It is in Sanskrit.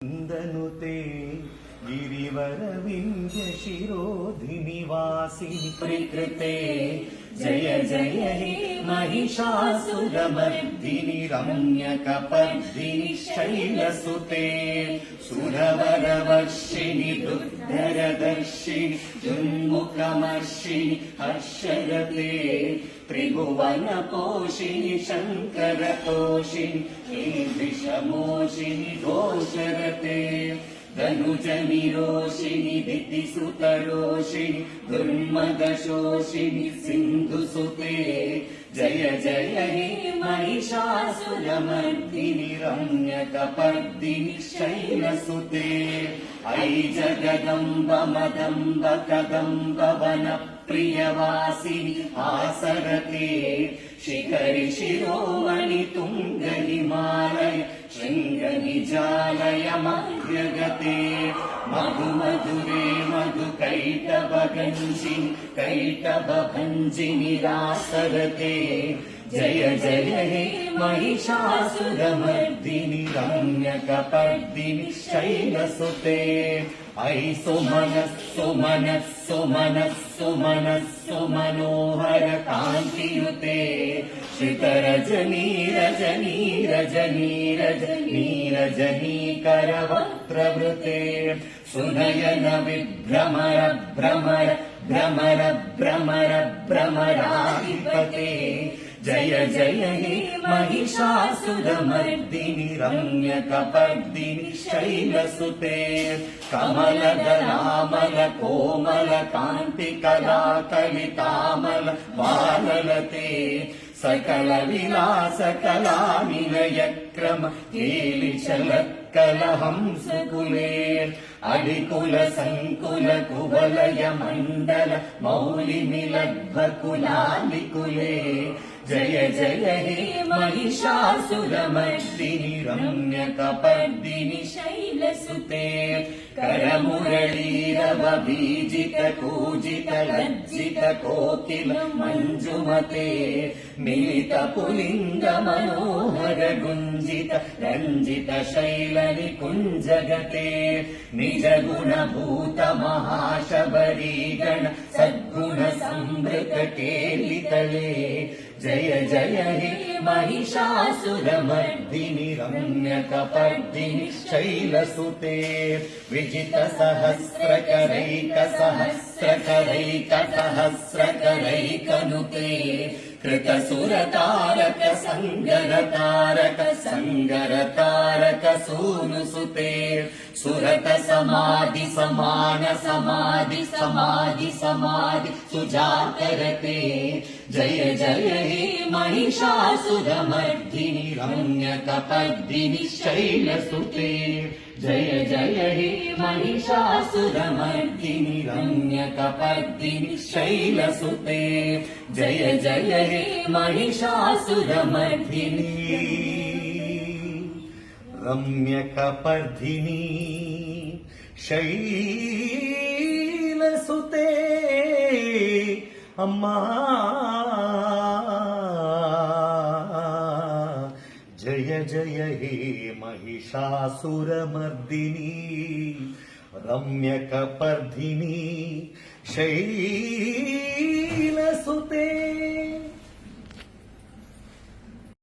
न्दनुते गिरिवरविन्द्यशिरोधिनिवासिनि प्रकृते जय जय हे महिषासुरमर्दिनि रम्यकपर्दिनि शैलसुते सुरवरवर्षिणि दुर्धरदर्शिनि दुर्मुखमर्षिणि हर्षरते त्रिभुवनपोषिणि शङ्करतोषिणि ईदृशमोषिणि घोषरते धनुजनिरोषिणि दितिसुतरोषिणि दुर्मदशोषिणि सिन्धुसुते जय जय हे महिषासुरमर्दिनि रम्यकपर्दिनि शैलसुते ऐ जगदम्ब मदम्ब कदम्ब वनप्रियवासिनि आसरते शिखरि शिरोमणि तुङ्ग हिमालय शृङ्गनिजालय मध्यगते मधुमधुरे मधुकैटभगञ्जिनि कैटभभञ्जिनि रासरते जय जय हे महिषासुरमर्दिनि रम्यकपर्दिनि शैलसुते ऐ सुमनः सुमनः सुमनः सुमनः सुमनोहर कान्तियुते श्रितरजनी रजनी रजनी रजनी रजनीकरवक्त्रवृते सुनयन विभ्रमर भ्रमर भ्रमर भ्रमर भ्रमराधिपते जय जय हे महिषासुरमर्दिनि रम्यकपर्दिनि शैलसुते कमलदलामल कोमल कान्तिकलाकलितामल बाललते सकल विलास कलानिलयक्रम केलिशलत्कलहंसकुले अडिकुल संकुल कुवलय मण्डल मौलिमिलद्भकुलालिकुले जय जय हे महिषासुरमर्दिनि रम्यकपर्दिनि शैलसुते करमुरळीरव बीजित कूजित लज्जित कोकिल मञ्जुमते मिलित पुलिङ्ग मनोहर गुञ्जित रञ्जित शैल निकुञ्जगते निज गुणभूत महाशबरीगण सद्गुण संवृत केलितले जय जय हे महिषासुरमर्दिनि रम्यकपर्दिनि शैलसुते विजित सहस्रकरैक सहस्रकरैक सहस्रकरैकनुते कृतसुरतारक सङ्गरतारक सङ्गरतारक सूनुसुते सुरत समाधि समान समाधि समाधि समाधि सुजातरते जय जय हे महिषासुरमर्दिनि रम्यकपर्दिनि शैलसुते जय जय हे महिषासुरमर्दिनि रम्यकपर्दिनि शैलसुते जय जय हे महिषासुरमर्दिनि रम्यकपर्दिनि शैलसुते अम्मा जय जय हे महिषासुरमर्दिनि रम्यकपर्दिनि शैलसुते।